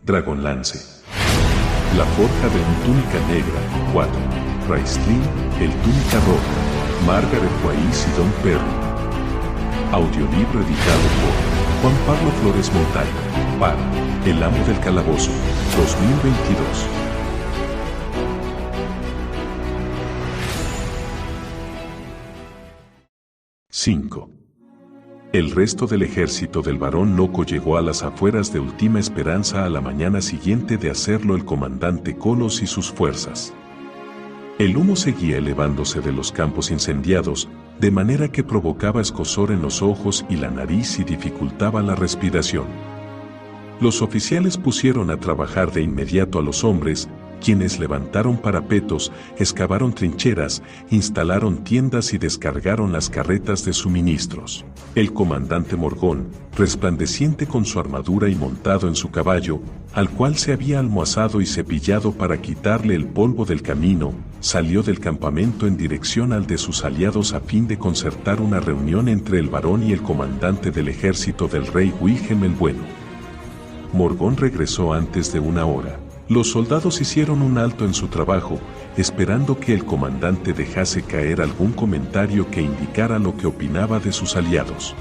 Dragonlance. La forja de un túnica negra. 4. Raistlin, el túnica roja. Margaret Weiss y Don Perry. Audiolibro editado por Juan Pablo Flores Montaño. Para El Amo del Calabozo, 2022. ¡5! El resto del ejército del Barón Loco llegó a las afueras de Última Esperanza a la mañana siguiente de hacerlo el comandante Colos y sus fuerzas. El humo seguía elevándose de los campos incendiados, de manera que provocaba escozor en los ojos y la nariz y dificultaba la respiración. Los oficiales pusieron a trabajar de inmediato a los hombres, quienes levantaron parapetos, excavaron trincheras, instalaron tiendas y descargaron las carretas de suministros. El comandante Morgón, resplandeciente con su armadura y montado en su caballo, al cual se había almohazado y cepillado para quitarle el polvo del camino, salió del campamento en dirección al de sus aliados a fin de concertar una reunión entre el barón y el comandante del ejército del rey Wilhelm el Bueno. Morgón regresó antes de una hora. Los soldados hicieron un alto en su trabajo, esperando que el comandante dejase caer algún comentario que indicara lo que opinaba de sus aliados.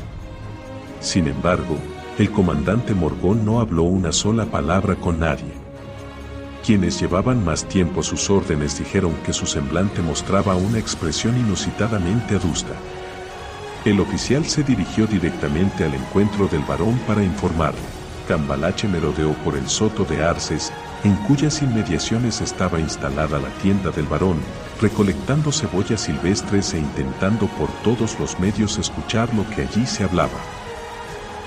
Sin embargo, el comandante Morgón no habló una sola palabra con nadie. Quienes llevaban más tiempo a sus órdenes dijeron que su semblante mostraba una expresión inusitadamente adusta. El oficial se dirigió directamente al encuentro del barón para informarlo. Cambalache merodeó por el soto de Arces, en cuyas inmediaciones estaba instalada la tienda del barón, recolectando cebollas silvestres e intentando por todos los medios escuchar lo que allí se hablaba.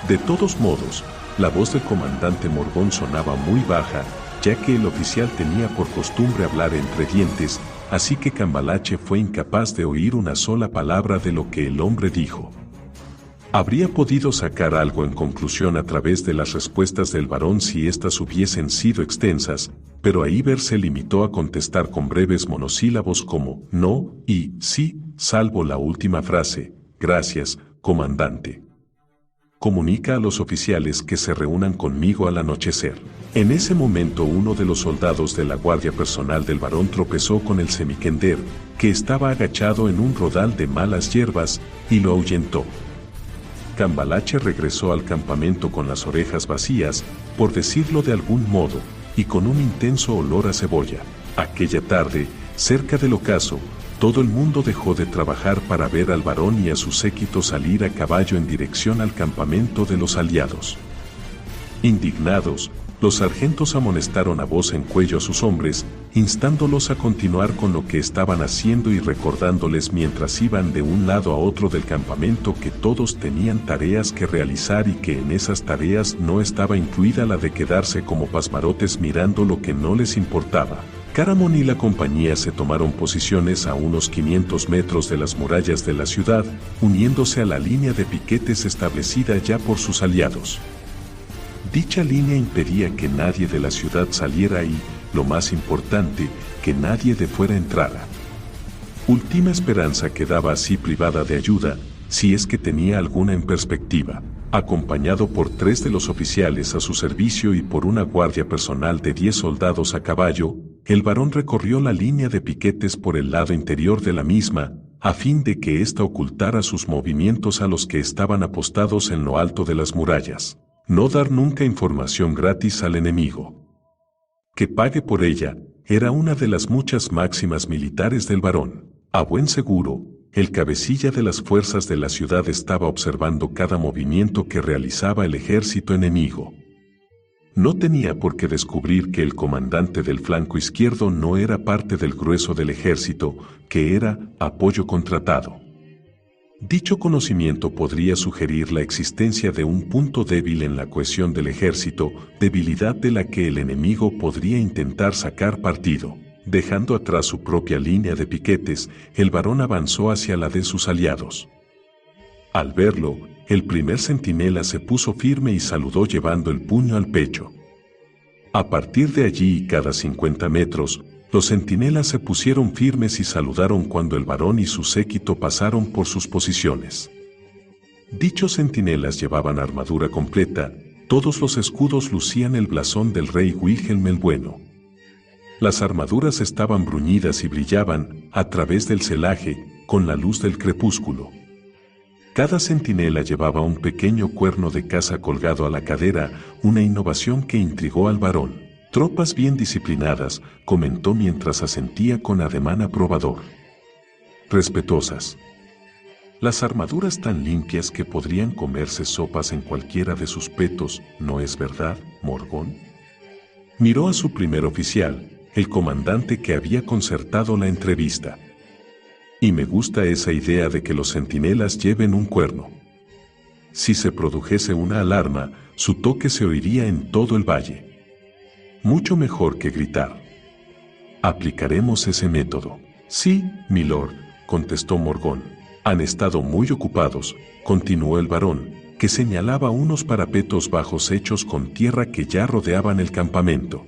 De todos modos, la voz del comandante Morgón sonaba muy baja, ya que el oficial tenía por costumbre hablar entre dientes, así que Cambalache fue incapaz de oír una sola palabra de lo que el hombre dijo. Habría podido sacar algo en conclusión a través de las respuestas del barón si éstas hubiesen sido extensas, pero Iber se limitó a contestar con breves monosílabos como no y sí, salvo la última frase: gracias, comandante. Comunica a los oficiales que se reúnan conmigo al anochecer. En ese momento uno de los soldados de la guardia personal del barón tropezó con el semiquender, que estaba agachado en un rodal de malas hierbas, y lo ahuyentó. Cambalache regresó al campamento con las orejas vacías, por decirlo de algún modo, y con un intenso olor a cebolla. Aquella tarde, cerca del ocaso, todo el mundo dejó de trabajar para ver al barón y a su séquito salir a caballo en dirección al campamento de los aliados. Indignados, los sargentos amonestaron a voz en cuello a sus hombres, instándolos a continuar con lo que estaban haciendo y recordándoles mientras iban de un lado a otro del campamento que todos tenían tareas que realizar y que en esas tareas no estaba incluida la de quedarse como pasmarotes mirando lo que no les importaba. Caramón y la compañía se tomaron posiciones a unos 500 metros de las murallas de la ciudad, uniéndose a la línea de piquetes establecida ya por sus aliados. Dicha línea impedía que nadie de la ciudad saliera y, lo más importante, que nadie de fuera entrara. Última Esperanza quedaba así privada de ayuda, si es que tenía alguna en perspectiva. Acompañado por 3 de los oficiales a su servicio y por una guardia personal de 10 soldados a caballo, el barón recorrió la línea de piquetes por el lado interior de la misma, a fin de que ésta ocultara sus movimientos a los que estaban apostados en lo alto de las murallas. No dar nunca información gratis al enemigo. Que pague por ella, era una de las muchas máximas militares del barón. A buen seguro, el cabecilla de las fuerzas de la ciudad estaba observando cada movimiento que realizaba el ejército enemigo. No tenía por qué descubrir que el comandante del flanco izquierdo no era parte del grueso del ejército, que era apoyo contratado. Dicho conocimiento podría sugerir la existencia de un punto débil en la cohesión del ejército, debilidad de la que el enemigo podría intentar sacar partido. Dejando atrás su propia línea de piquetes, el barón avanzó hacia la de sus aliados. Al verlo, el primer centinela se puso firme y saludó llevando el puño al pecho. A partir de allí y cada 50 metros, los centinelas se pusieron firmes y saludaron cuando el barón y su séquito pasaron por sus posiciones. Dichos centinelas llevaban armadura completa, Todos los escudos lucían el blasón del rey Wilhelm el Bueno. Las armaduras estaban bruñidas y brillaban, a través del celaje, con la luz del crepúsculo. Cada centinela llevaba un pequeño cuerno de caza colgado a la cadera, una innovación que intrigó al varón. «Tropas bien disciplinadas», comentó mientras asentía con ademán aprobador. «Respetuosas. Las armaduras tan limpias que podrían comerse sopas en cualquiera de sus petos, ¿no es verdad, Morgón?». Miró a su primer oficial, el comandante que había concertado la entrevista. «Y me gusta esa idea de que los centinelas lleven un cuerno. Si se produjese una alarma, su toque se oiría en todo el valle. Mucho mejor que gritar. Aplicaremos ese método». «Sí, milord», contestó Morgón. «Han estado muy ocupados», continuó el varón, que señalaba unos parapetos bajos hechos con tierra que ya rodeaban el campamento.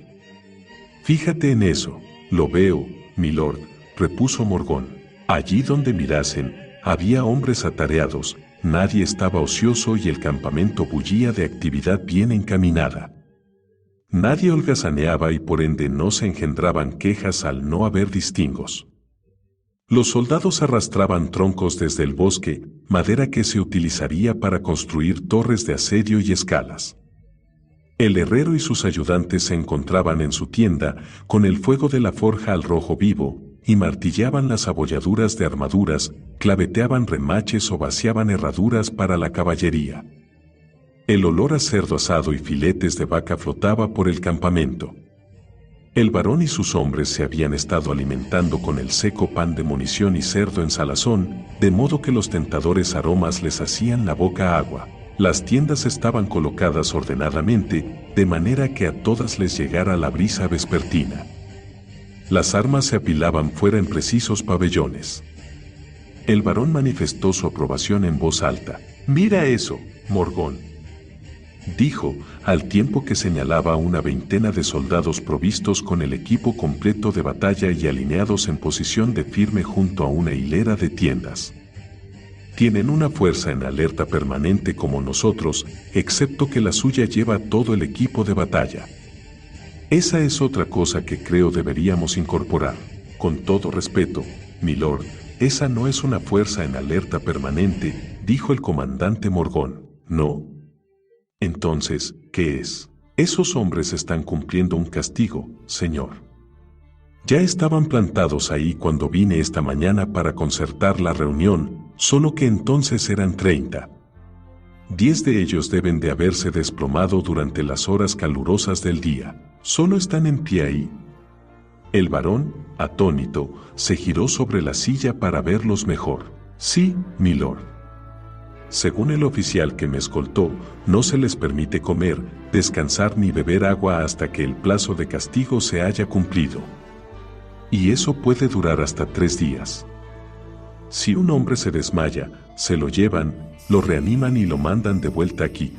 «Fíjate en eso». «Lo veo, milord», repuso Morgón. Allí donde mirasen, había hombres atareados, nadie estaba ocioso y el campamento bullía de actividad bien encaminada. Nadie holgazaneaba y por ende no se engendraban quejas al no haber distingos. Los soldados arrastraban troncos desde el bosque, madera que se utilizaría para construir torres de asedio y escalas. El herrero y sus ayudantes se encontraban en su tienda, con el fuego de la forja al rojo vivo, y martillaban las abolladuras de armaduras, claveteaban remaches o vaciaban herraduras para la caballería. El olor a cerdo asado y filetes de vaca flotaba por el campamento. El varón y sus hombres se habían estado alimentando con el seco pan de munición y cerdo en salazón, de modo que los tentadores aromas les hacían la boca agua. Las tiendas estaban colocadas ordenadamente, de manera que a todas les llegara la brisa vespertina. Las armas se apilaban fuera en precisos pabellones. El varón manifestó su aprobación en voz alta. «Mira eso, Morgón», dijo, al tiempo que señalaba a una veintena de soldados provistos con el equipo completo de batalla y alineados en posición de firme junto a una hilera de tiendas. «Tienen una fuerza en alerta permanente como nosotros, excepto que la suya lleva todo el equipo de batalla. Esa es otra cosa que creo deberíamos incorporar. Con todo respeto, milord, esa no es una fuerza en alerta permanente», dijo el comandante Morgón. «¿No? Entonces, ¿qué es?». «Esos hombres están cumpliendo un castigo, señor. Ya estaban plantados ahí cuando vine esta mañana para concertar la reunión, solo que entonces eran 30. 10 de ellos deben de haberse desplomado durante las horas calurosas del día. Solo están en pie ahí». El varón, atónito, se giró sobre la silla para verlos mejor. «Sí, milord. Según el oficial que me escoltó, no se les permite comer, descansar ni beber agua hasta que el plazo de castigo se haya cumplido. Y eso puede durar hasta 3 días. Si un hombre se desmaya, se lo llevan, lo reaniman y lo mandan de vuelta aquí.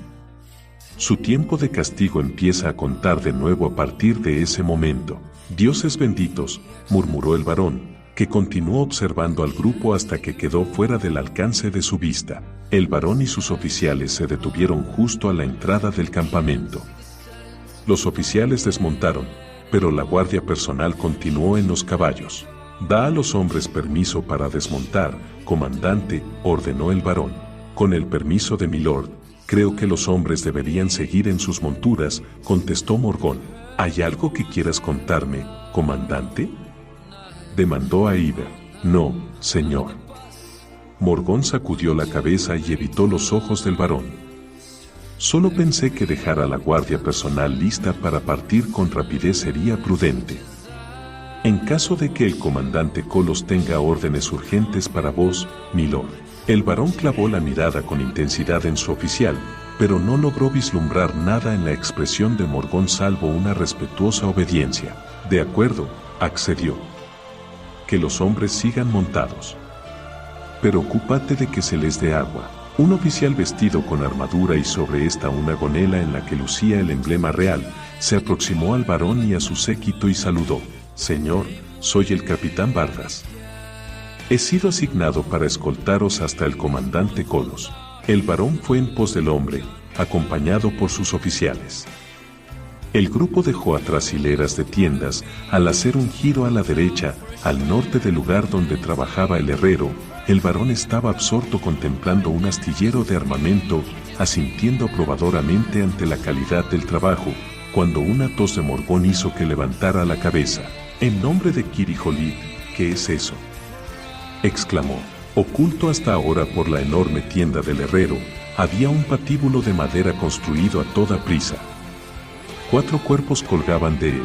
Su tiempo de castigo empieza a contar de nuevo a partir de ese momento». «Dioses benditos», murmuró el varón, que continuó observando al grupo hasta que quedó fuera del alcance de su vista. El varón y sus oficiales se detuvieron justo a la entrada del campamento. Los oficiales desmontaron, pero la guardia personal continuó en los caballos. «Da a los hombres permiso para desmontar, comandante», ordenó el varón. «Con el permiso de milord, creo que los hombres deberían seguir en sus monturas», contestó Morgón. «¿Hay algo que quieras contarme, comandante?», demandó a Iber. «No, señor». Morgón sacudió la cabeza y evitó los ojos del varón. «Solo pensé que dejar a la guardia personal lista para partir con rapidez sería prudente. En caso de que el comandante Colos tenga órdenes urgentes para vos, milord». El varón clavó la mirada con intensidad en su oficial, pero no logró vislumbrar nada en la expresión de Morgón salvo una respetuosa obediencia. «De acuerdo», accedió. «Que los hombres sigan montados. Pero ocúpate de que se les dé agua». Un oficial vestido con armadura y sobre esta una gonela en la que lucía el emblema real, se aproximó al varón y a su séquito y saludó. «Señor, soy el capitán Bardas. He sido asignado para escoltaros hasta el comandante Colos». El varón fue en pos del hombre, acompañado por sus oficiales. El grupo dejó atrás hileras de tiendas al hacer un giro a la derecha, al norte del lugar donde trabajaba el herrero. El varón estaba absorto contemplando un astillero de armamento, asintiendo aprobadoramente ante la calidad del trabajo, cuando una tos de Morgón hizo que levantara la cabeza. «En nombre de Kirijolit, ¿qué es eso?», exclamó. Oculto hasta ahora por la enorme tienda del herrero, había un patíbulo de madera construido a toda prisa. 4 cuerpos colgaban de él.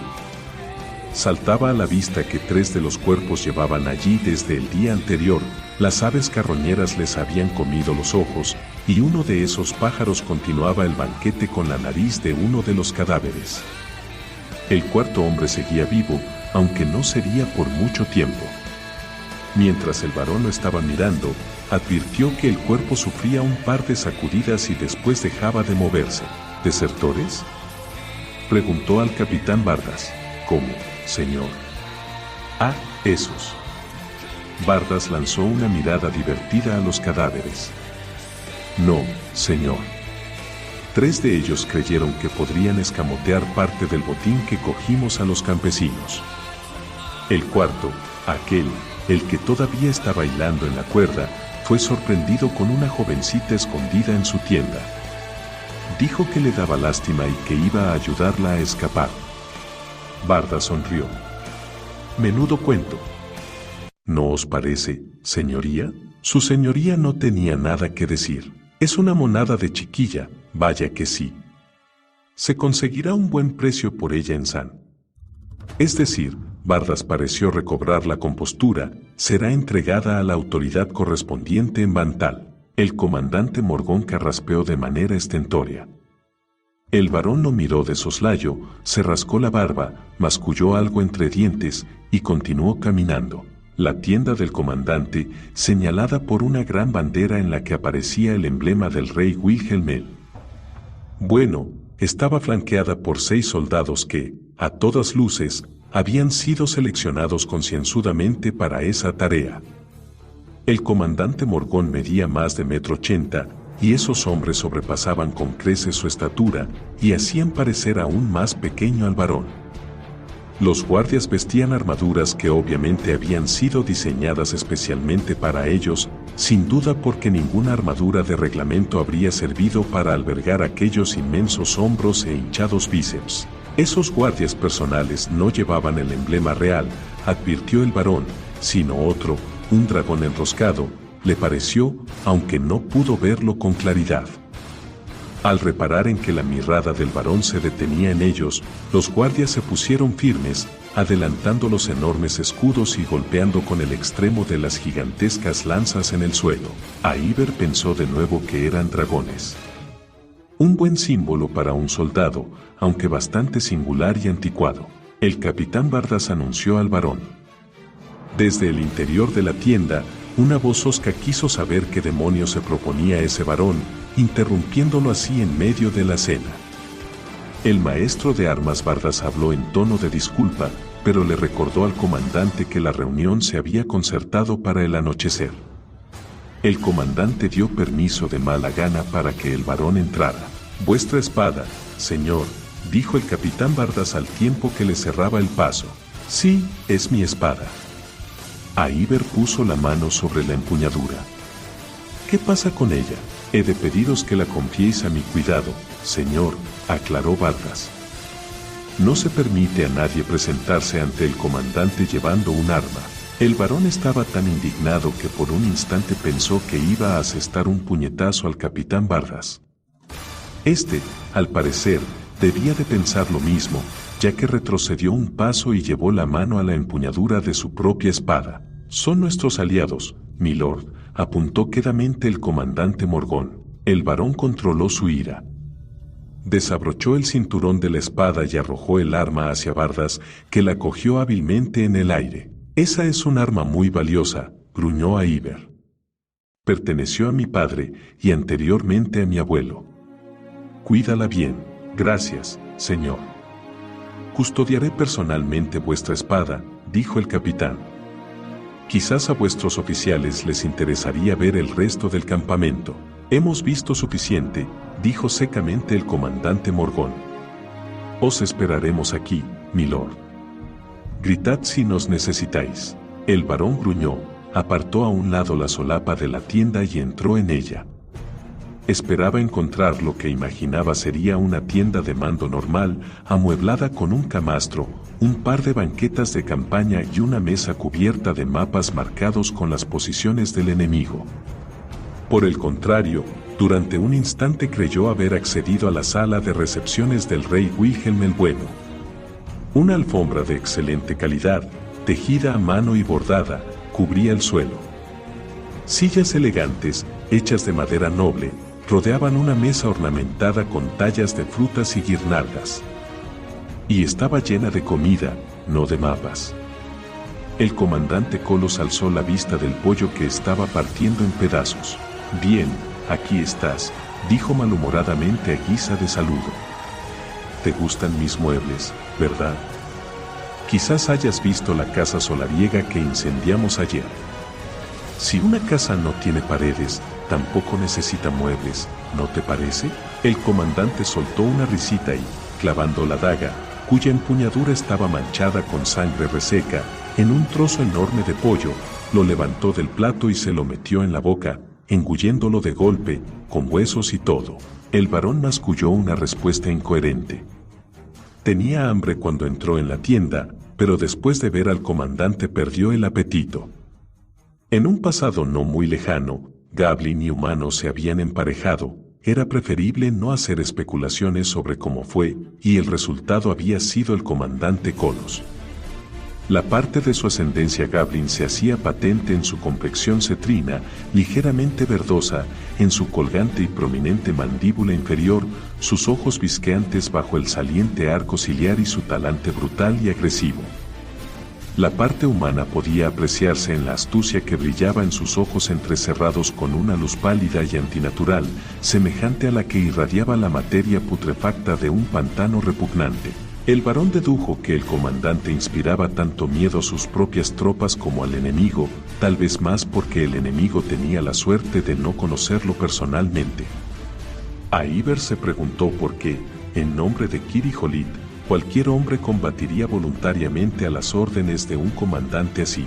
Saltaba a la vista que 3 de los cuerpos llevaban allí desde el día anterior. Las aves carroñeras les habían comido los ojos, y uno de esos pájaros continuaba el banquete con la nariz de uno de los cadáveres. El cuarto hombre seguía vivo, aunque no sería por mucho tiempo. Mientras el varón lo estaba mirando, advirtió que el cuerpo sufría un par de sacudidas y después dejaba de moverse. ¿Desertores?, preguntó al capitán Bardas. ¿Cómo, señor? Ah, esos. Bardas lanzó una mirada divertida a los cadáveres. No, señor. 3 de ellos creyeron que podrían escamotear parte del botín que cogimos a los campesinos. El cuarto, aquel, el que todavía estaba bailando en la cuerda, fue sorprendido con una jovencita escondida en su tienda. Dijo que le daba lástima y que iba a ayudarla a escapar. Bardas sonrió. Menudo cuento. ¿No os parece, señoría? Su señoría no tenía nada que decir. Es una monada de chiquilla, vaya que sí. Se conseguirá un buen precio por ella en San. Es decir, Bardas pareció recobrar la compostura, será entregada a la autoridad correspondiente en Bantal. El comandante Morgón carraspeó de manera estentórea. El varón lo miró de soslayo, se rascó la barba, masculló algo entre dientes y continuó caminando. La tienda del comandante, señalada por una gran bandera en la que aparecía el emblema del rey Wilhelm. Bueno, estaba flanqueada por 6 soldados que, a todas luces, habían sido seleccionados concienzudamente para esa tarea. El comandante Morgón medía más de 1,80 m, y esos hombres sobrepasaban con creces su estatura y hacían parecer aún más pequeño al varón. Los guardias vestían armaduras que obviamente habían sido diseñadas especialmente para ellos, sin duda porque ninguna armadura de reglamento habría servido para albergar aquellos inmensos hombros e hinchados bíceps. Esos guardias personales no llevaban el emblema real, advirtió el varón, sino otro, un dragón enroscado, le pareció, aunque no pudo verlo con claridad. Al reparar en que la mirada del varón se detenía en ellos, los guardias se pusieron firmes, adelantando los enormes escudos y golpeando con el extremo de las gigantescas lanzas en el suelo. Iber pensó de nuevo que eran dragones. Un buen símbolo para un soldado, aunque bastante singular y anticuado. El capitán Bardas anunció al varón. Desde el interior de la tienda, una voz hosca quiso saber qué demonios se proponía ese varón, interrumpiéndolo así en medio de la cena. El maestro de armas Bardas habló en tono de disculpa, pero le recordó al comandante que la reunión se había concertado para el anochecer. El comandante dio permiso de mala gana para que el varón entrara. «Vuestra espada, señor», dijo el capitán Bardas al tiempo que le cerraba el paso. «Sí, es mi espada». Iber puso la mano sobre la empuñadura. «¿Qué pasa con ella? He de pediros que la confiéis a mi cuidado, señor», aclaró Bardas. No se permite a nadie presentarse ante el comandante llevando un arma. El varón estaba tan indignado que por un instante pensó que iba a asestar un puñetazo al capitán Bardas. Este, al parecer, debía de pensar lo mismo, ya que retrocedió un paso y llevó la mano a la empuñadura de su propia espada. «Son nuestros aliados, milord», apuntó quedamente el comandante Morgón. El varón controló su ira. Desabrochó el cinturón de la espada y arrojó el arma hacia Bardas, que la cogió hábilmente en el aire. «Esa es un arma muy valiosa», gruñó Iber. «Perteneció a mi padre y anteriormente a mi abuelo. Cuídala bien». «Gracias, señor». «Custodiaré personalmente vuestra espada», dijo el capitán. «Quizás a vuestros oficiales les interesaría ver el resto del campamento». Hemos visto suficiente, dijo secamente el comandante Morgón. Os esperaremos aquí, milord. Gritad si nos necesitáis. El varón gruñó, apartó a un lado la solapa de la tienda y entró en ella. Esperaba encontrar lo que imaginaba sería una tienda de mando normal, amueblada con un camastro, un par de banquetas de campaña y una mesa cubierta de mapas marcados con las posiciones del enemigo. Por el contrario, durante un instante creyó haber accedido a la sala de recepciones del rey Wilhelm el Bueno. Una alfombra de excelente calidad, tejida a mano y bordada, cubría el suelo. Sillas elegantes, hechas de madera noble, rodeaban una mesa ornamentada con tallas de frutas y guirnaldas. Y estaba llena de comida, no de mapas. El comandante Kolos alzó la vista del pollo que estaba partiendo en pedazos. Bien, aquí estás, dijo malhumoradamente a guisa de saludo. Te gustan mis muebles, ¿verdad? Quizás hayas visto la casa solariega que incendiamos ayer. Si una casa no tiene paredes, tampoco necesita muebles, ¿no te parece? El comandante soltó una risita y, clavando la daga, cuya empuñadura estaba manchada con sangre reseca, en un trozo enorme de pollo, lo levantó del plato y se lo metió en la boca, engulléndolo de golpe, con huesos y todo. El varón masculló una respuesta incoherente. Tenía hambre cuando entró en la tienda, pero después de ver al comandante perdió el apetito. En un pasado no muy lejano, Goblin y humano se habían emparejado, era preferible no hacer especulaciones sobre cómo fue, y el resultado había sido el comandante Kolos. La parte de su ascendencia Goblin se hacía patente en su complexión cetrina, ligeramente verdosa, en su colgante y prominente mandíbula inferior, sus ojos visqueantes bajo el saliente arco ciliar y su talante brutal y agresivo. La parte humana podía apreciarse en la astucia que brillaba en sus ojos entrecerrados con una luz pálida y antinatural, semejante a la que irradiaba la materia putrefacta de un pantano repugnante. El varón dedujo que el comandante inspiraba tanto miedo a sus propias tropas como al enemigo, tal vez más porque el enemigo tenía la suerte de no conocerlo personalmente. Aiver se preguntó por qué, en nombre de Kiri Jolit, cualquier hombre combatiría voluntariamente a las órdenes de un comandante así.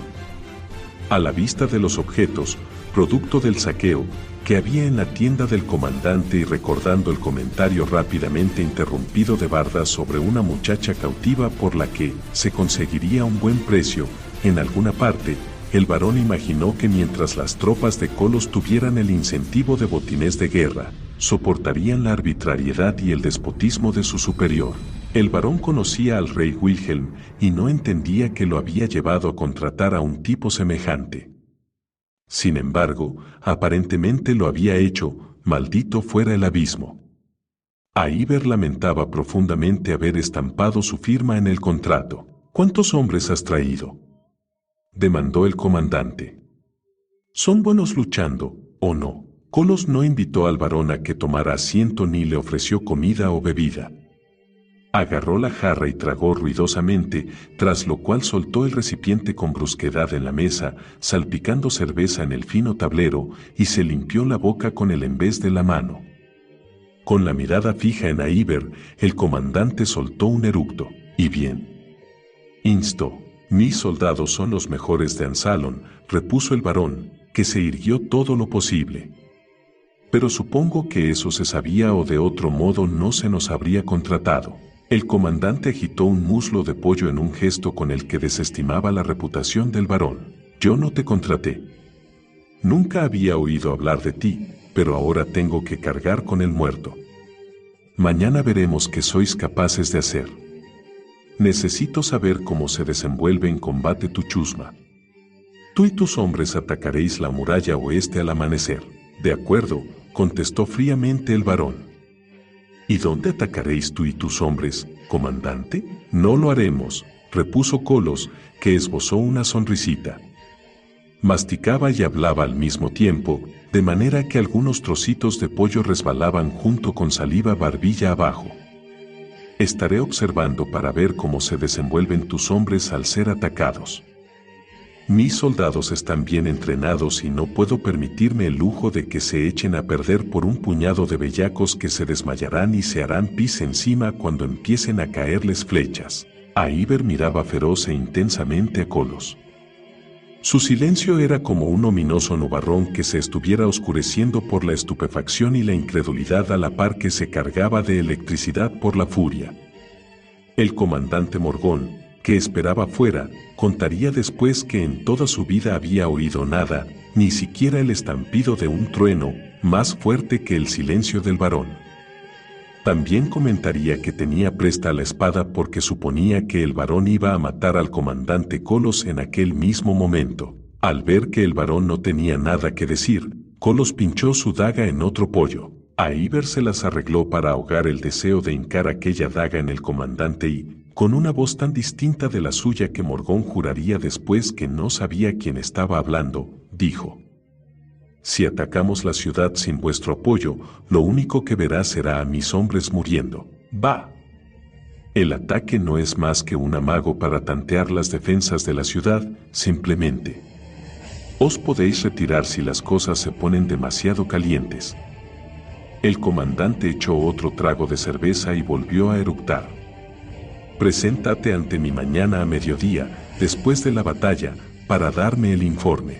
A la vista de los objetos, producto del saqueo, que había en la tienda del comandante y recordando el comentario rápidamente interrumpido de Barda sobre una muchacha cautiva por la que se conseguiría un buen precio, en alguna parte, el varón imaginó que mientras las tropas de Kolos tuvieran el incentivo de botines de guerra, soportarían la arbitrariedad y el despotismo de su superior. El varón conocía al rey Wilhelm y no entendía que lo había llevado a contratar a un tipo semejante. Sin embargo, aparentemente lo había hecho, maldito fuera el abismo. Aiver lamentaba profundamente haber estampado su firma en el contrato. ¿Cuántos hombres has traído?, demandó el comandante. ¿Son buenos luchando, o no? Kolos no invitó al varón a que tomara asiento ni le ofreció comida o bebida. Agarró la jarra y tragó ruidosamente, tras lo cual soltó el recipiente con brusquedad en la mesa, salpicando cerveza en el fino tablero, y se limpió la boca con el embés de la mano. Con la mirada fija en Aiver, el comandante soltó un eructo. «¿Y bien?», instó. «Mis soldados son los mejores de Ansalon», repuso el varón, que se irguió todo lo posible. «Pero supongo que eso se sabía o de otro modo no se nos habría contratado». El comandante agitó un muslo de pollo en un gesto con el que desestimaba la reputación del varón. «Yo no te contraté. Nunca había oído hablar de ti, pero ahora tengo que cargar con el muerto. Mañana veremos qué sois capaces de hacer. Necesito saber cómo se desenvuelve en combate tu chusma. Tú y tus hombres atacaréis la muralla oeste al amanecer». «De acuerdo», contestó fríamente el varón. «¿Y dónde atacaréis tú y tus hombres, comandante?». «No lo haremos», repuso Kolos, que esbozó una sonrisita. Masticaba y hablaba al mismo tiempo, de manera que algunos trocitos de pollo resbalaban junto con saliva barbilla abajo. «Estaré observando para ver cómo se desenvuelven tus hombres al ser atacados. Mis soldados están bien entrenados y no puedo permitirme el lujo de que se echen a perder por un puñado de bellacos que se desmayarán y se harán pis encima cuando empiecen a caerles flechas. Iver miraba feroz e intensamente a Kolos. Su silencio era como un ominoso nubarrón que se estuviera oscureciendo por la estupefacción y la incredulidad a la par que se cargaba de electricidad por la furia. El comandante Morgón, que esperaba fuera, contaría después que en toda su vida había oído nada, ni siquiera el estampido de un trueno, más fuerte que el silencio del varón. También comentaría que tenía presta la espada porque suponía que el varón iba a matar al comandante Kolos en aquel mismo momento. Al ver que el varón no tenía nada que decir, Kolos pinchó su daga en otro pollo. Iver se las arregló para ahogar el deseo de hincar aquella daga en el comandante y, con una voz tan distinta de la suya que Morgón juraría después que no sabía quién estaba hablando, dijo: «Si atacamos la ciudad sin vuestro apoyo, lo único que verá será a mis hombres muriendo. ¡Va!». El ataque no es más que un amago para tantear las defensas de la ciudad, simplemente. Os podéis retirar si las cosas se ponen demasiado calientes. El comandante echó otro trago de cerveza y volvió a eructar. «Preséntate ante mí mañana a mediodía, después de la batalla, para darme el informe.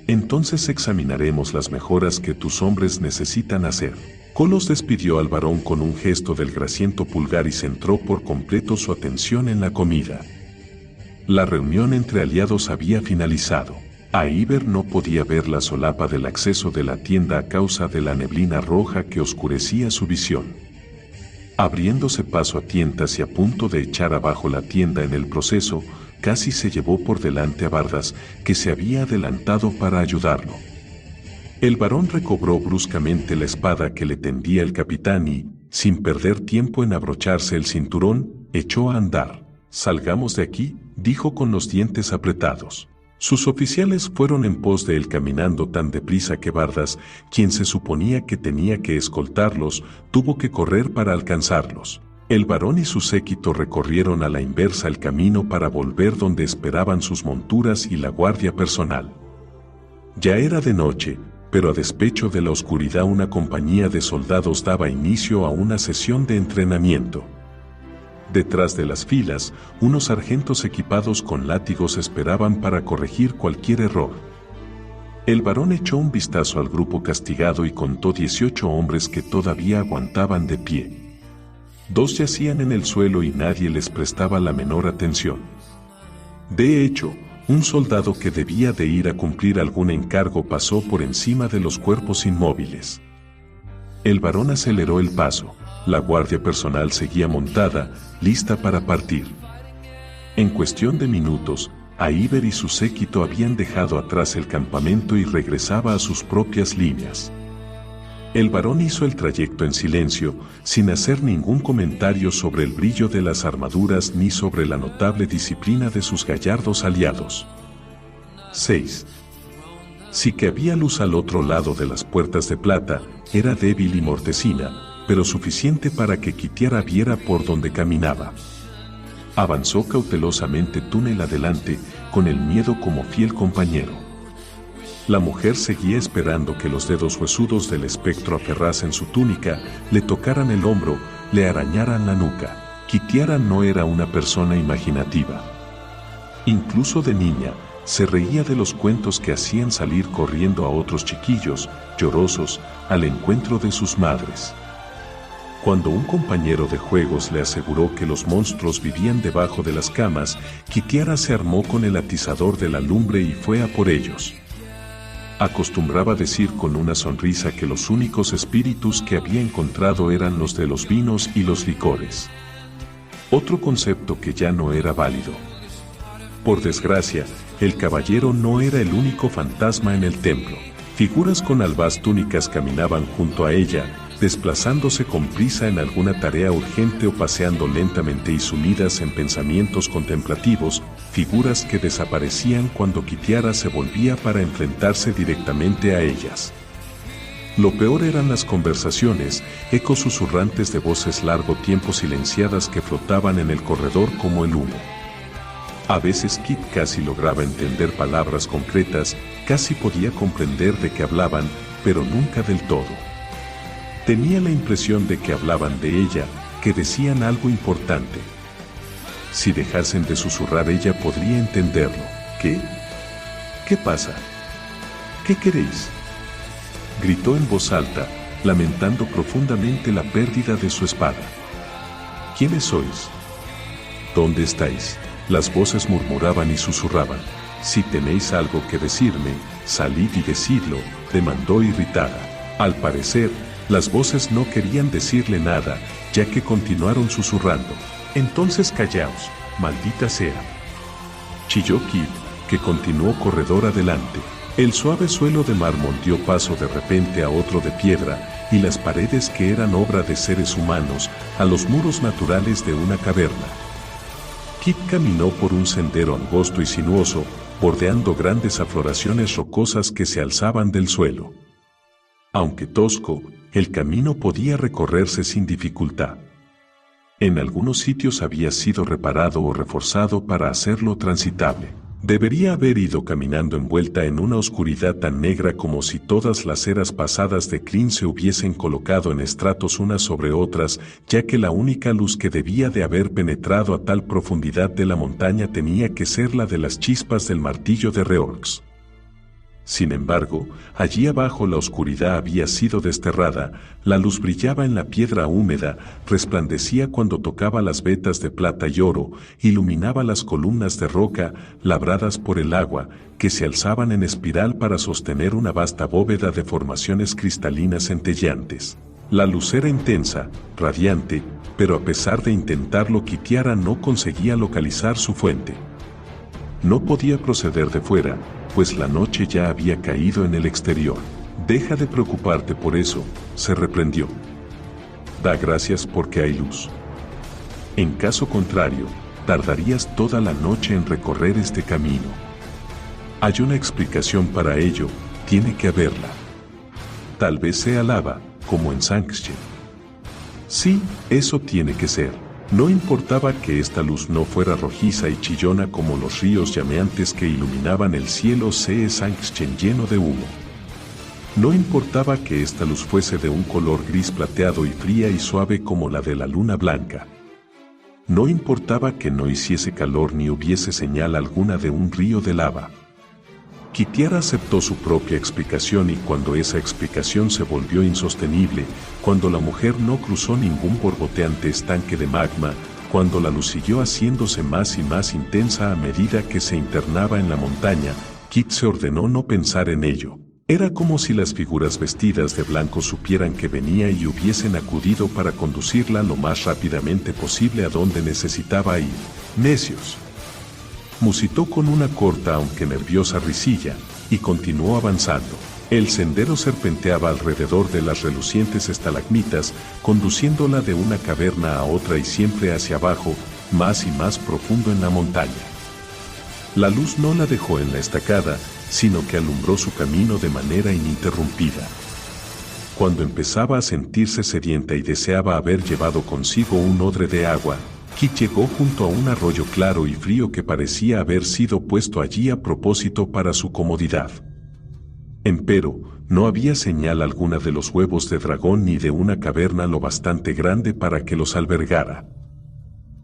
Entonces examinaremos las mejoras que tus hombres necesitan hacer». Kolos despidió al varón con un gesto del grasiento pulgar y centró por completo su atención en la comida. La reunión entre aliados había finalizado. Iver no podía ver la solapa del acceso de la tienda a causa de la neblina roja que oscurecía su visión. Abriéndose paso a tientas y a punto de echar abajo la tienda en el proceso, casi se llevó por delante a Bardas, que se había adelantado para ayudarlo. El varón recobró bruscamente la espada que le tendía el capitán y, sin perder tiempo en abrocharse el cinturón, echó a andar. «Salgamos de aquí», dijo con los dientes apretados. Sus oficiales fueron en pos de él caminando tan deprisa que Bardas, quien se suponía que tenía que escoltarlos, tuvo que correr para alcanzarlos. El varón y su séquito recorrieron a la inversa el camino para volver donde esperaban sus monturas y la guardia personal. Ya era de noche, pero a despecho de la oscuridad una compañía de soldados daba inicio a una sesión de entrenamiento. Detrás de las filas, unos sargentos equipados con látigos esperaban para corregir cualquier error. El varón echó un vistazo al grupo castigado y contó 18 hombres que todavía aguantaban de pie. 2 yacían en el suelo y nadie les prestaba la menor atención. De hecho, un soldado que debía de ir a cumplir algún encargo pasó por encima de los cuerpos inmóviles. El varón aceleró el paso. La guardia personal seguía montada, lista para partir. En cuestión de minutos, Iver y su séquito habían dejado atrás el campamento y regresaba a sus propias líneas. El varón hizo el trayecto en silencio, sin hacer ningún comentario sobre el brillo de las armaduras ni sobre la notable disciplina de sus gallardos aliados. 6. Sí que había luz al otro lado de las puertas de plata, era débil y mortecina, pero suficiente para que Kitiara viera por donde caminaba. Avanzó cautelosamente túnel adelante, con el miedo como fiel compañero. La mujer seguía esperando que los dedos huesudos del espectro aferrasen su túnica, le tocaran el hombro, le arañaran la nuca. Kitiara no era una persona imaginativa. Incluso de niña, se reía de los cuentos que hacían salir corriendo a otros chiquillos, llorosos, al encuentro de sus madres. Cuando un compañero de juegos le aseguró que los monstruos vivían debajo de las camas, Kitiara se armó con el atizador de la lumbre y fue a por ellos. Acostumbraba decir con una sonrisa que los únicos espíritus que había encontrado eran los de los vinos y los licores. Otro concepto que ya no era válido. Por desgracia, el caballero no era el único fantasma en el templo. Figuras con albas túnicas caminaban junto a ella, desplazándose con prisa en alguna tarea urgente o paseando lentamente y sumidas en pensamientos contemplativos, figuras que desaparecían cuando Kitiara se volvía para enfrentarse directamente a ellas. Lo peor eran las conversaciones, ecos susurrantes de voces largo tiempo silenciadas que flotaban en el corredor como el humo. A veces Kit casi lograba entender palabras concretas, casi podía comprender de qué hablaban, pero nunca del todo. Tenía la impresión de que hablaban de ella, que decían algo importante. Si dejasen de susurrar ella podría entenderlo. ¿Qué? ¿Qué pasa? ¿Qué queréis?, gritó en voz alta, lamentando profundamente la pérdida de su espada. ¿Quiénes sois? ¿Dónde estáis? Las voces murmuraban y susurraban. Si tenéis algo que decirme, salid y decidlo, demandó irritada. Al parecer, las voces no querían decirle nada, ya que continuaron susurrando. Entonces callaos, maldita sea. Chilló Kit, que continuó corredor adelante. El suave suelo de mármol dio paso de repente a otro de piedra, y las paredes que eran obra de seres humanos, a los muros naturales de una caverna. Kit caminó por un sendero angosto y sinuoso, bordeando grandes afloraciones rocosas que se alzaban del suelo. Aunque tosco, el camino podía recorrerse sin dificultad. En algunos sitios había sido reparado o reforzado para hacerlo transitable. Debería haber ido caminando envuelta en una oscuridad tan negra como si todas las eras pasadas de Krynn se hubiesen colocado en estratos unas sobre otras, ya que la única luz que debía de haber penetrado a tal profundidad de la montaña tenía que ser la de las chispas del martillo de Reorx. Sin embargo, allí abajo la oscuridad había sido desterrada, la luz brillaba en la piedra húmeda, resplandecía cuando tocaba las vetas de plata y oro, iluminaba las columnas de roca, labradas por el agua, que se alzaban en espiral para sostener una vasta bóveda de formaciones cristalinas centelleantes. La luz era intensa, radiante, pero a pesar de intentarlo Kitiara no conseguía localizar su fuente. No podía proceder de fuera, pues la noche ya había caído en el exterior. Deja de preocuparte por eso, se reprendió. Da gracias porque hay luz. En caso contrario, tardarías toda la noche en recorrer este camino. Hay una explicación para ello, tiene que haberla. Tal vez sea lava, como en Sanxchen. Sí, eso tiene que ser. No importaba que esta luz no fuera rojiza y chillona como los ríos llameantes que iluminaban el cielo de Sanxchen lleno de humo. No importaba que esta luz fuese de un color gris plateado y fría y suave como la de la luna blanca. No importaba que no hiciese calor ni hubiese señal alguna de un río de lava. Kitiara aceptó su propia explicación y cuando esa explicación se volvió insostenible, cuando la mujer no cruzó ningún borboteante estanque de magma, cuando la luz siguió haciéndose más y más intensa a medida que se internaba en la montaña, Kit se ordenó no pensar en ello. Era como si las figuras vestidas de blanco supieran que venía y hubiesen acudido para conducirla lo más rápidamente posible a donde necesitaba ir. Necios. Musitó con una corta aunque nerviosa risilla, y continuó avanzando. El sendero serpenteaba alrededor de las relucientes estalagmitas, conduciéndola de una caverna a otra y siempre hacia abajo, más y más profundo en la montaña. La luz no la dejó en la estacada, sino que alumbró su camino de manera ininterrumpida. Cuando empezaba a sentirse sedienta y deseaba haber llevado consigo un odre de agua, Kit llegó junto a un arroyo claro y frío que parecía haber sido puesto allí a propósito para su comodidad. Empero, no había señal alguna de los huevos de dragón ni de una caverna lo bastante grande para que los albergara.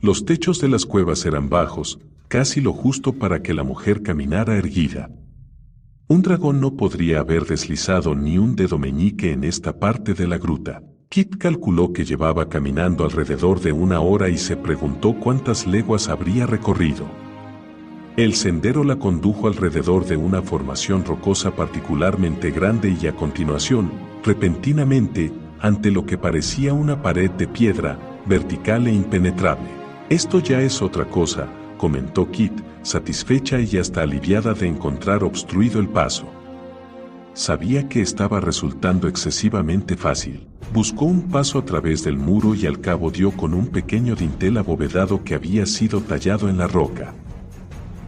Los techos de las cuevas eran bajos, casi lo justo para que la mujer caminara erguida. Un dragón no podría haber deslizado ni un dedo meñique en esta parte de la gruta. Kit calculó que llevaba caminando alrededor de 1 hora y se preguntó cuántas leguas habría recorrido. El sendero la condujo alrededor de una formación rocosa particularmente grande y a continuación, repentinamente, ante lo que parecía una pared de piedra, vertical e impenetrable. Esto ya es otra cosa, comentó Kit, satisfecha y hasta aliviada de encontrar obstruido el paso. Sabía que estaba resultando excesivamente fácil. Buscó un paso a través del muro y al cabo dio con un pequeño dintel abovedado que había sido tallado en la roca.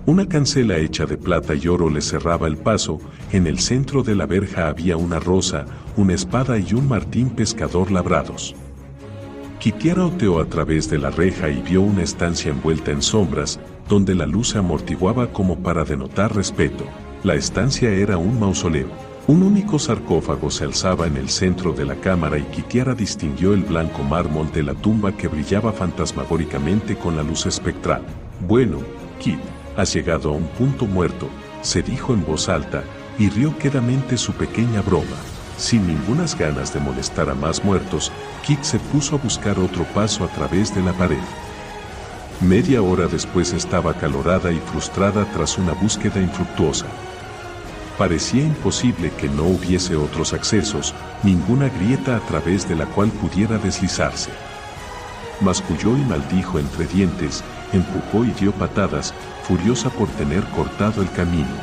Una cancela hecha de plata y oro le cerraba el paso, en el centro de la verja había una rosa, una espada y un martín pescador labrados. Kitiara oteó a través de la reja y vio una estancia envuelta en sombras, donde la luz se amortiguaba como para denotar respeto. La estancia era un mausoleo. Un único sarcófago se alzaba en el centro de la cámara y Kitiara distinguió el blanco mármol de la tumba que brillaba fantasmagóricamente con la luz espectral. Bueno, Kit, has llegado a un punto muerto, se dijo en voz alta, y rió quedamente su pequeña broma. Sin ningunas ganas de molestar a más muertos, Kit se puso a buscar otro paso a través de la pared. Media hora después estaba acalorada y frustrada tras una búsqueda infructuosa. Parecía imposible que no hubiese otros accesos, ninguna grieta a través de la cual pudiera deslizarse. Masculló y maldijo entre dientes, empujó y dio patadas, furiosa por tener cortado el camino.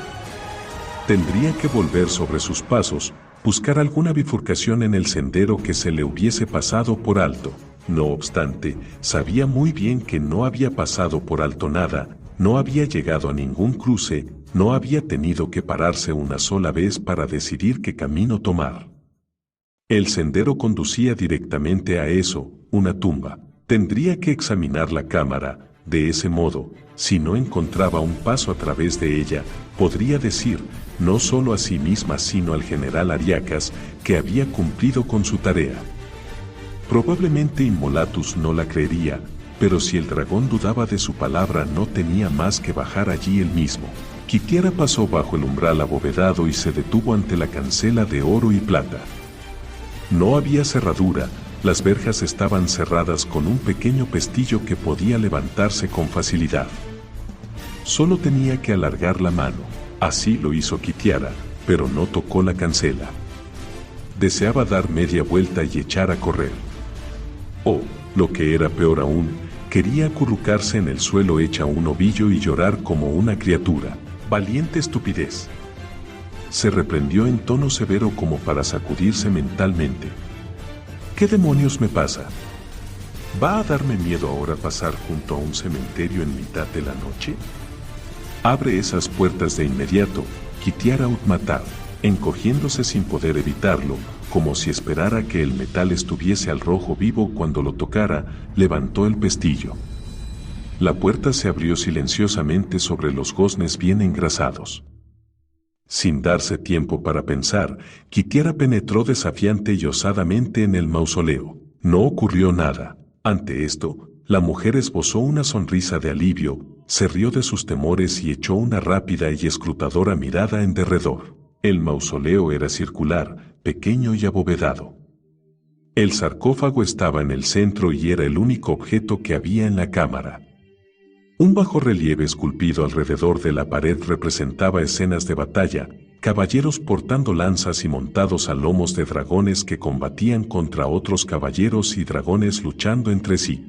Tendría que volver sobre sus pasos, buscar alguna bifurcación en el sendero que se le hubiese pasado por alto. No obstante, sabía muy bien que no había pasado por alto nada, no había llegado a ningún cruce, no había tenido que pararse una sola vez para decidir qué camino tomar. El sendero conducía directamente a eso, una tumba. Tendría que examinar la cámara, de ese modo, si no encontraba un paso a través de ella, podría decir, no solo a sí misma sino al general Ariacas, que había cumplido con su tarea. Probablemente Immolatus no la creería, pero si el dragón dudaba de su palabra no tenía más que bajar allí él mismo. Kitiara pasó bajo el umbral abovedado y se detuvo ante la cancela de oro y plata. No había cerradura, las verjas estaban cerradas con un pequeño pestillo que podía levantarse con facilidad. Solo tenía que alargar la mano. Así lo hizo Kitiara, pero no tocó la cancela. Deseaba dar media vuelta y echar a correr. O, lo que era peor aún, quería acurrucarse en el suelo hecha un ovillo y llorar como una criatura. Valiente estupidez. Se reprendió en tono severo como para sacudirse mentalmente. ¿Qué demonios me pasa? ¿Va a darme miedo ahora pasar junto a un cementerio en mitad de la noche? Abre esas puertas de inmediato, Kitiara Utmatab, encogiéndose sin poder evitarlo, como si esperara que el metal estuviese al rojo vivo cuando lo tocara, levantó el pestillo. La puerta se abrió silenciosamente sobre los goznes bien engrasados. Sin darse tiempo para pensar, Kitiara penetró desafiante y osadamente en el mausoleo. No ocurrió nada. Ante esto, la mujer esbozó una sonrisa de alivio, se rió de sus temores y echó una rápida y escrutadora mirada en derredor. El mausoleo era circular, pequeño y abovedado. El sarcófago estaba en el centro y era el único objeto que había en la cámara. Un bajorrelieve esculpido alrededor de la pared representaba escenas de batalla, caballeros portando lanzas y montados a lomos de dragones que combatían contra otros caballeros y dragones luchando entre sí.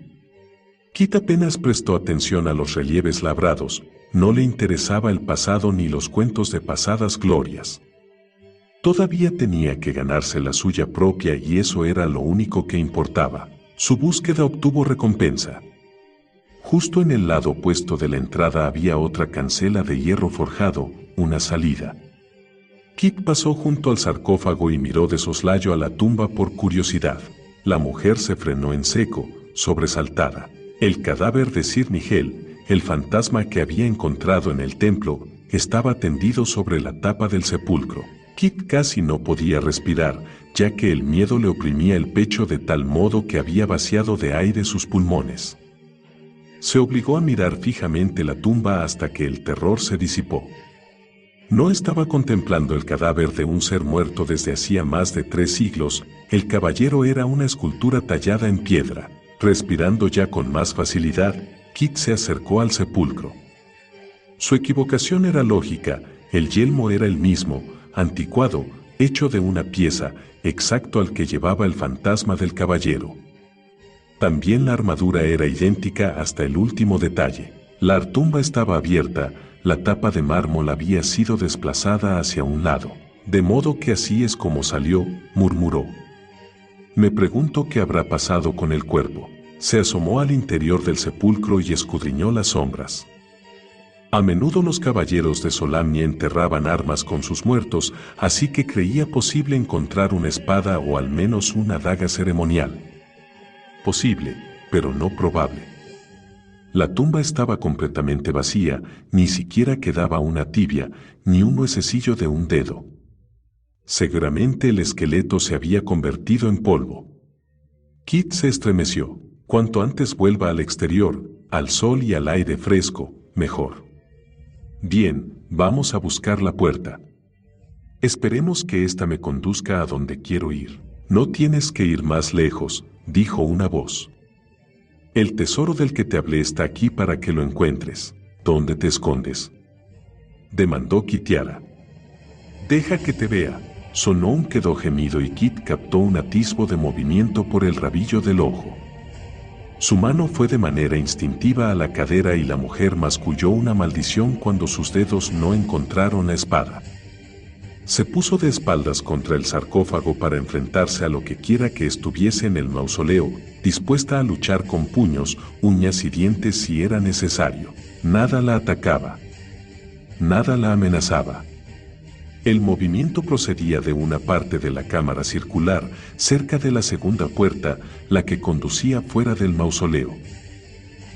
Kit apenas prestó atención a los relieves labrados, no le interesaba el pasado ni los cuentos de pasadas glorias. Todavía tenía que ganarse la suya propia y eso era lo único que importaba. Su búsqueda obtuvo recompensa. Justo en el lado opuesto de la entrada había otra cancela de hierro forjado, una salida. Kit pasó junto al sarcófago y miró de soslayo a la tumba por curiosidad. La mujer se frenó en seco, sobresaltada. El cadáver de Sir Nigel, el fantasma que había encontrado en el templo, estaba tendido sobre la tapa del sepulcro. Kit casi no podía respirar, ya que el miedo le oprimía el pecho de tal modo que había vaciado de aire sus pulmones. Se obligó a mirar fijamente la tumba hasta que el terror se disipó. No estaba contemplando el cadáver de un ser muerto desde hacía más de 3 siglos, el caballero era una escultura tallada en piedra. Respirando ya con más facilidad, Kit se acercó al sepulcro. Su equivocación era lógica, el yelmo era el mismo, anticuado, hecho de una pieza, exacto al que llevaba el fantasma del caballero. También la armadura era idéntica hasta el último detalle. La tumba estaba abierta, la tapa de mármol había sido desplazada hacia un lado. De modo que así es como salió, murmuró. Me pregunto qué habrá pasado con el cuerpo. Se asomó al interior del sepulcro y escudriñó las sombras. A menudo los caballeros de Solamnia enterraban armas con sus muertos, así que creía posible encontrar una espada o al menos una daga ceremonial. Posible, pero no probable. La tumba estaba completamente vacía, ni siquiera quedaba una tibia, ni un huesecillo de un dedo. Seguramente el esqueleto se había convertido en polvo. Kit se estremeció. Cuanto antes vuelva al exterior, al sol y al aire fresco, mejor. Bien, vamos a buscar la puerta. Esperemos que ésta me conduzca a donde quiero ir. No tienes que ir más lejos, dijo una voz. El tesoro del que te hablé está aquí para que lo encuentres. ¿Dónde te escondes?, demandó Kitiara. Deja que te vea. Sonó un quedo gemido y Kit captó un atisbo de movimiento por el rabillo del ojo. Su mano fue de manera instintiva a la cadera y la mujer masculló una maldición cuando sus dedos no encontraron la espada. Se puso de espaldas contra el sarcófago para enfrentarse a lo que quiera que estuviese en el mausoleo, dispuesta a luchar con puños, uñas y dientes si era necesario. Nada la atacaba. Nada la amenazaba. El movimiento procedía de una parte de la cámara circular, cerca de la segunda puerta, la que conducía fuera del mausoleo.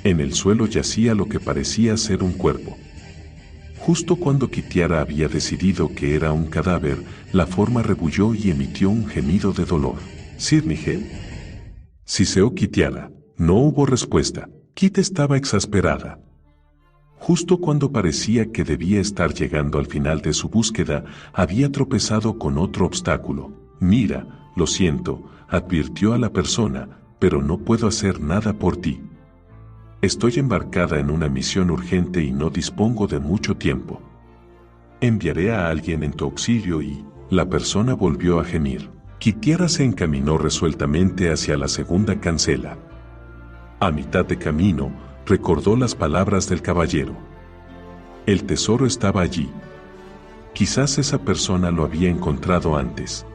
En el suelo yacía lo que parecía ser un cuerpo. Justo cuando Kitiara había decidido que era un cadáver, la forma rebulló y emitió un gemido de dolor. «¿Sir Nigel?», siseó Kitiara. No hubo respuesta. Kit estaba exasperada. Justo cuando parecía que debía estar llegando al final de su búsqueda, había tropezado con otro obstáculo. «Mira, lo siento», advirtió a la persona, «pero no puedo hacer nada por ti. Estoy embarcada en una misión urgente y no dispongo de mucho tiempo. Enviaré a alguien en tu auxilio y...». La persona volvió a gemir. Kitiara se encaminó resueltamente hacia la segunda cancela. A mitad de camino, recordó las palabras del caballero. El tesoro estaba allí. Quizás esa persona lo había encontrado antes.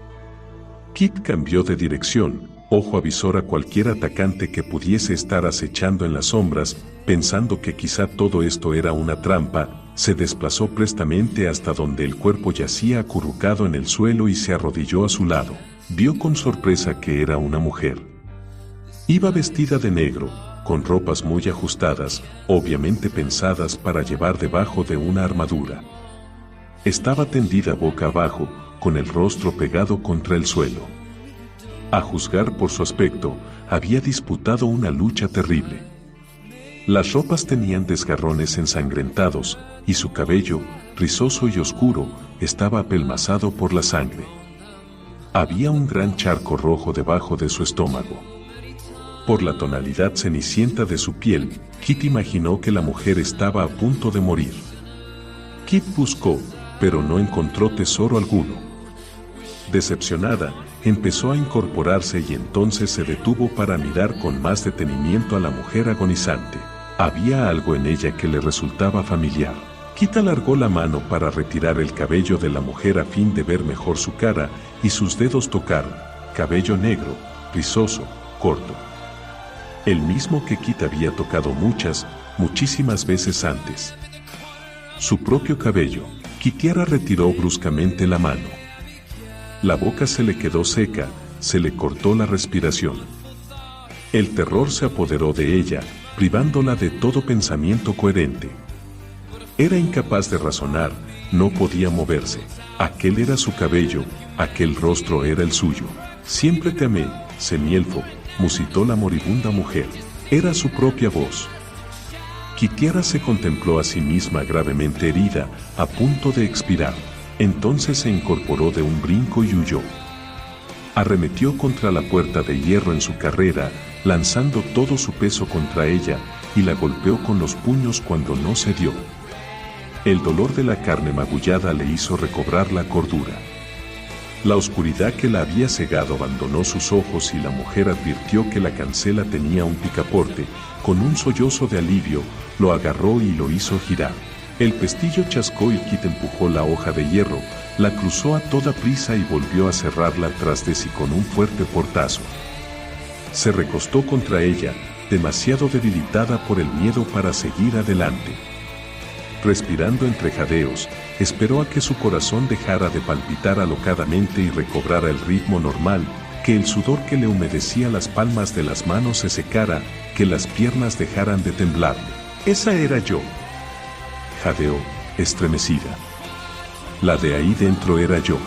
Kit cambió de dirección, ojo avisor a cualquier atacante que pudiese estar acechando en las sombras, pensando que quizá todo esto era una trampa, se desplazó prestamente hasta donde el cuerpo yacía acurrucado en el suelo y se arrodilló a su lado. Vio con sorpresa que era una mujer. Iba vestida de negro, con ropas muy ajustadas, obviamente pensadas para llevar debajo de una armadura. Estaba tendida boca abajo, con el rostro pegado contra el suelo. A juzgar por su aspecto, había disputado una lucha terrible. Las ropas tenían desgarrones ensangrentados, y su cabello, rizoso y oscuro, estaba apelmazado por la sangre. Había un gran charco rojo debajo de su estómago. Por la tonalidad cenicienta de su piel, Kit imaginó que la mujer estaba a punto de morir. Kit buscó, pero no encontró tesoro alguno. Decepcionada, empezó a incorporarse y entonces se detuvo para mirar con más detenimiento a la mujer agonizante. Había algo en ella que le resultaba familiar. Kit alargó la mano para retirar el cabello de la mujer a fin de ver mejor su cara, y sus dedos tocaron cabello negro, rizoso, corto. El mismo que Kit había tocado muchísimas veces antes. Su propio cabello. Kitiara retiró bruscamente la mano. La boca se le quedó seca, se le cortó la respiración. El terror se apoderó de ella, privándola de todo pensamiento coherente. Era incapaz de razonar, no podía moverse. Aquel era su cabello, aquel rostro era el suyo. Siempre te amé, semielfo, musitó la moribunda mujer. Era su propia voz. Kitiara se contempló a sí misma gravemente herida, a punto de expirar. Entonces se incorporó de un brinco y huyó. Arremetió contra la puerta de hierro en su carrera, lanzando todo su peso contra ella, y la golpeó con los puños cuando no cedió. El dolor de la carne magullada le hizo recobrar la cordura. La oscuridad que la había cegado abandonó sus ojos y la mujer advirtió que la cancela tenía un picaporte. Con un sollozo de alivio, lo agarró y lo hizo girar. El pestillo chascó y Kit empujó la hoja de hierro, la cruzó a toda prisa y volvió a cerrarla tras de sí con un fuerte portazo. Se recostó contra ella, demasiado debilitada por el miedo para seguir adelante. Respirando entre jadeos, esperó a que su corazón dejara de palpitar alocadamente y recobrara el ritmo normal, que el sudor que le humedecía las palmas de las manos se secara, que las piernas dejaran de temblarle. Esa era yo. Jadeó, estremecida. La de ahí dentro era yo.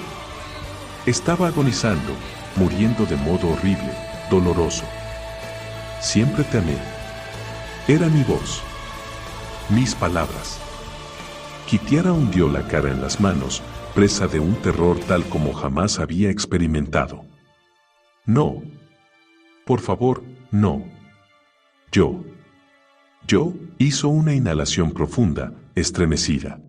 Estaba agonizando, muriendo de modo horrible, doloroso. Siempre te amé. Era mi voz. Mis palabras. Kitiara hundió la cara en las manos, presa de un terror tal como jamás había experimentado. No. Por favor, no. Yo, hizo una inhalación profunda, estremecida.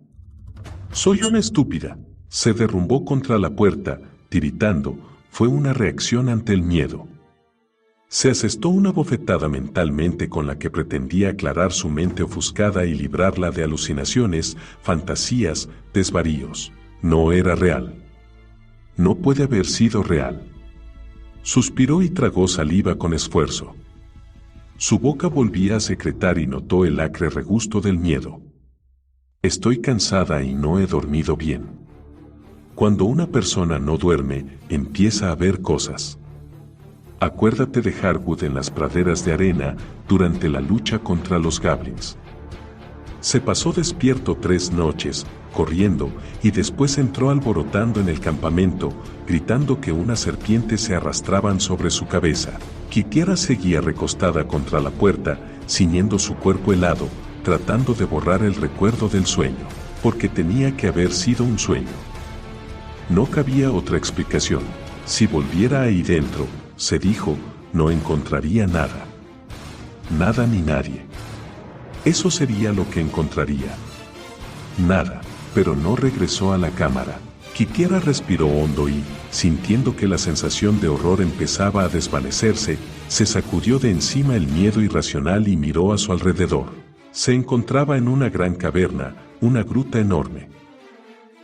Soy una estúpida. Se derrumbó contra la puerta, tiritando, fue una reacción ante el miedo. Se asestó una bofetada mentalmente con la que pretendía aclarar su mente ofuscada y librarla de alucinaciones, fantasías, desvaríos. No era real. No puede haber sido real. Suspiró y tragó saliva con esfuerzo. Su boca volvía a secretar y notó el acre regusto del miedo. Estoy cansada y no he dormido bien. Cuando una persona no duerme, empieza a ver cosas. Acuérdate de Harwood en las praderas de arena durante la lucha contra los goblins. Se pasó despierto 3 noches, corriendo, y después entró alborotando en el campamento, gritando que unas serpientes se arrastraban sobre su cabeza. Kitiara seguía recostada contra la puerta, ciñendo su cuerpo helado, tratando de borrar el recuerdo del sueño, porque tenía que haber sido un sueño. No cabía otra explicación. Si volviera ahí dentro, se dijo, no encontraría nada. Nada ni nadie. Eso sería lo que encontraría. Nada, pero no regresó a la cámara. Kitiara respiró hondo y, sintiendo que la sensación de horror empezaba a desvanecerse, se sacudió de encima el miedo irracional y miró a su alrededor. Se encontraba en una gran caverna, una gruta enorme.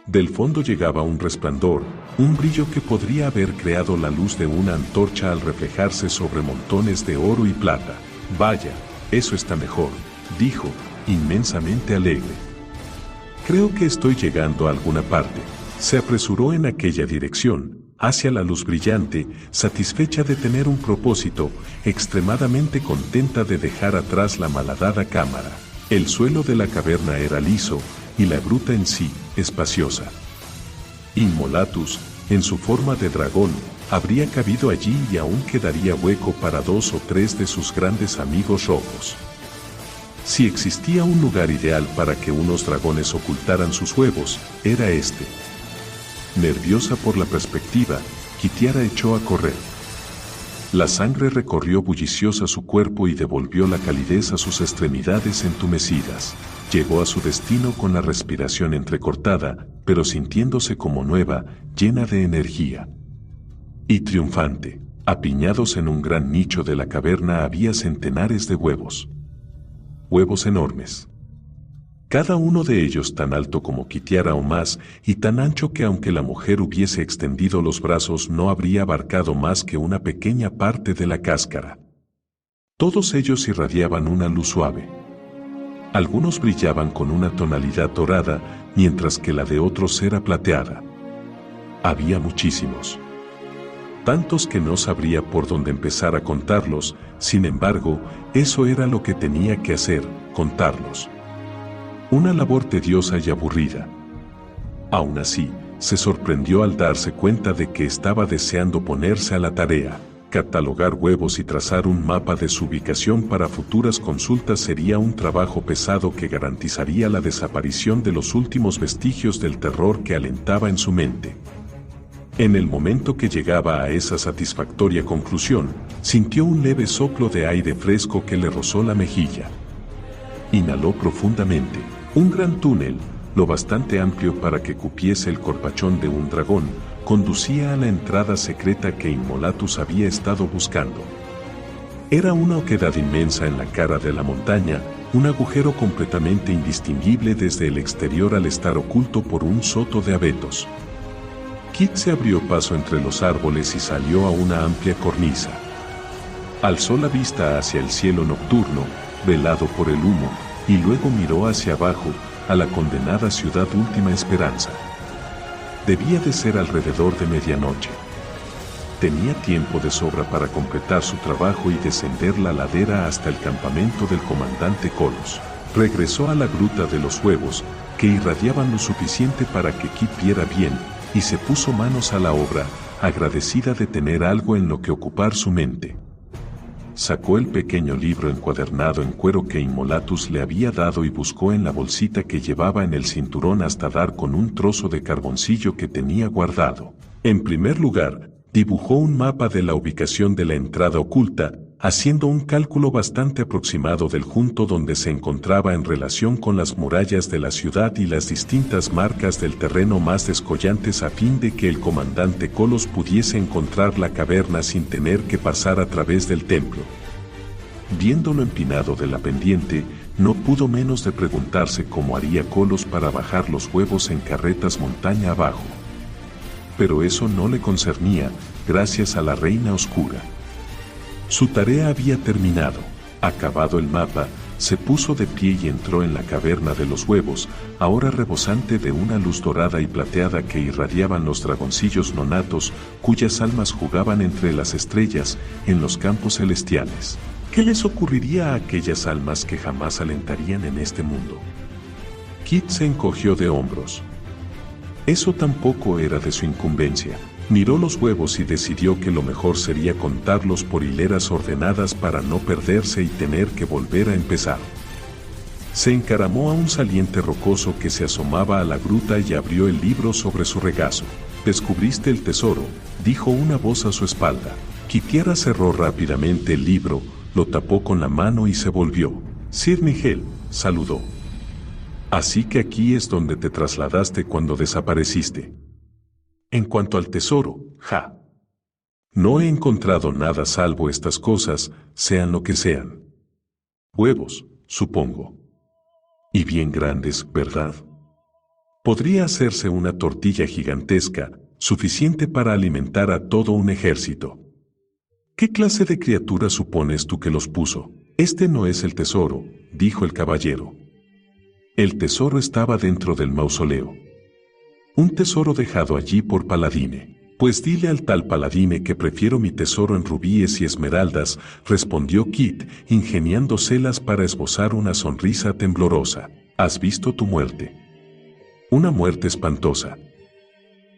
Del fondo llegaba un resplandor, un brillo que podría haber creado la luz de una antorcha al reflejarse sobre montones de oro y plata. Vaya, eso está mejor, dijo, inmensamente alegre. Creo que estoy llegando a alguna parte. Se apresuró en aquella dirección, hacia la luz brillante, satisfecha de tener un propósito, extremadamente contenta de dejar atrás la malhadada cámara. El suelo de la caverna era liso, y la gruta en sí, espaciosa. Immolatus, en su forma de dragón, habría cabido allí y aún quedaría hueco para 2 o 3 de sus grandes amigos rojos. Si existía un lugar ideal para que unos dragones ocultaran sus huevos, era este. Nerviosa por la perspectiva, Kitiara echó a correr. La sangre recorrió bulliciosa su cuerpo y devolvió la calidez a sus extremidades entumecidas. Llegó a su destino con la respiración entrecortada, pero sintiéndose como nueva, llena de energía. Y triunfante. Apiñados en un gran nicho de la caverna había centenares de huevos. Huevos enormes. Cada uno de ellos tan alto como Kitiara o más, y tan ancho que aunque la mujer hubiese extendido los brazos no habría abarcado más que una pequeña parte de la cáscara. Todos ellos irradiaban una luz suave. Algunos brillaban con una tonalidad dorada, mientras que la de otros era plateada. Había muchísimos. Tantos que no sabría por dónde empezar a contarlos, sin embargo, eso era lo que tenía que hacer, contarlos. Una labor tediosa y aburrida. Aún así, se sorprendió al darse cuenta de que estaba deseando ponerse a la tarea. Catalogar huevos y trazar un mapa de su ubicación para futuras consultas sería un trabajo pesado que garantizaría la desaparición de los últimos vestigios del terror que alentaba en su mente. En el momento que llegaba a esa satisfactoria conclusión, sintió un leve soplo de aire fresco que le rozó la mejilla. Inhaló profundamente. Un gran túnel, lo bastante amplio para que cupiese el corpachón de un dragón, conducía a la entrada secreta que Immolatus había estado buscando. Era una oquedad inmensa en la cara de la montaña, un agujero completamente indistinguible desde el exterior al estar oculto por un soto de abetos. Kit se abrió paso entre los árboles y salió a una amplia cornisa. Alzó la vista hacia el cielo nocturno, velado por el humo, y luego miró hacia abajo, a la condenada ciudad Última Esperanza. Debía de ser alrededor de medianoche. Tenía tiempo de sobra para completar su trabajo y descender la ladera hasta el campamento del comandante Kolos. Regresó a la gruta de los huevos, que irradiaban lo suficiente para que Kit viera bien, y se puso manos a la obra, agradecida de tener algo en lo que ocupar su mente. Sacó el pequeño libro encuadernado en cuero que Immolatus le había dado y buscó en la bolsita que llevaba en el cinturón hasta dar con un trozo de carboncillo que tenía guardado. En primer lugar, dibujó un mapa de la ubicación de la entrada oculta, haciendo un cálculo bastante aproximado del junto donde se encontraba en relación con las murallas de la ciudad y las distintas marcas del terreno más descollantes a fin de que el comandante Kolos pudiese encontrar la caverna sin tener que pasar a través del templo. Viendo lo empinado de la pendiente, no pudo menos de preguntarse cómo haría Kolos para bajar los huevos en carretas montaña abajo. Pero eso no le concernía, gracias a la Reina Oscura. Su tarea había terminado. Acabado el mapa, se puso de pie y entró en la caverna de los huevos, ahora rebosante de una luz dorada y plateada que irradiaban los dragoncillos nonatos, cuyas almas jugaban entre las estrellas en los campos celestiales. ¿Qué les ocurriría a aquellas almas que jamás alentarían en este mundo? Kit se encogió de hombros. Eso tampoco era de su incumbencia. Miró los huevos y decidió que lo mejor sería contarlos por hileras ordenadas para no perderse y tener que volver a empezar. Se encaramó a un saliente rocoso que se asomaba a la gruta y abrió el libro sobre su regazo. «Descubriste el tesoro», dijo una voz a su espalda. Kitiara cerró rápidamente el libro, lo tapó con la mano y se volvió. «Sir Nigel», saludó. «Así que aquí es donde te trasladaste cuando desapareciste». En cuanto al tesoro, ja. No he encontrado nada salvo estas cosas, sean lo que sean. Huevos, supongo. Y bien grandes, ¿verdad? Podría hacerse una tortilla gigantesca, suficiente para alimentar a todo un ejército. ¿Qué clase de criatura supones tú que los puso? Este no es el tesoro, dijo el caballero. El tesoro estaba dentro del mausoleo. Un tesoro dejado allí por Paladine. Pues dile al tal Paladine que prefiero mi tesoro en rubíes y esmeraldas, respondió Kit, ingeniándoselas para esbozar una sonrisa temblorosa. ¿Has visto tu muerte? Una muerte espantosa.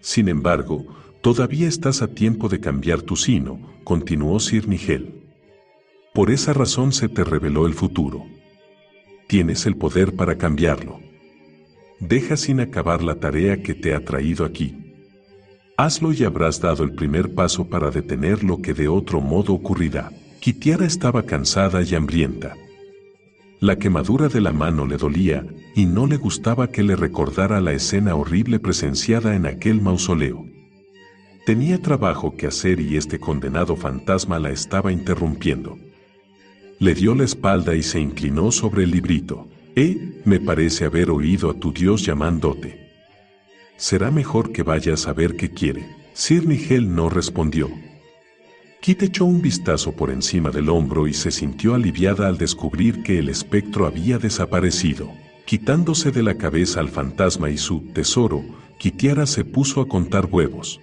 Sin embargo, todavía estás a tiempo de cambiar tu sino, continuó Sir Nigel. Por esa razón se te reveló el futuro. Tienes el poder para cambiarlo. Deja sin acabar la tarea que te ha traído aquí. Hazlo y habrás dado el primer paso para detener lo que de otro modo ocurrirá. Kitiara estaba cansada y hambrienta. La quemadura de la mano le dolía y no le gustaba que le recordara la escena horrible presenciada en aquel mausoleo. Tenía trabajo que hacer y este condenado fantasma la estaba interrumpiendo. Le dio la espalda y se inclinó sobre el librito. Me parece haber oído a tu Dios llamándote. Será mejor que vayas a ver qué quiere. Sir Nigel no respondió. Kit echó un vistazo por encima del hombro y se sintió aliviada al descubrir que el espectro había desaparecido. Quitándose de la cabeza al fantasma y su tesoro, Kitiara se puso a contar huevos.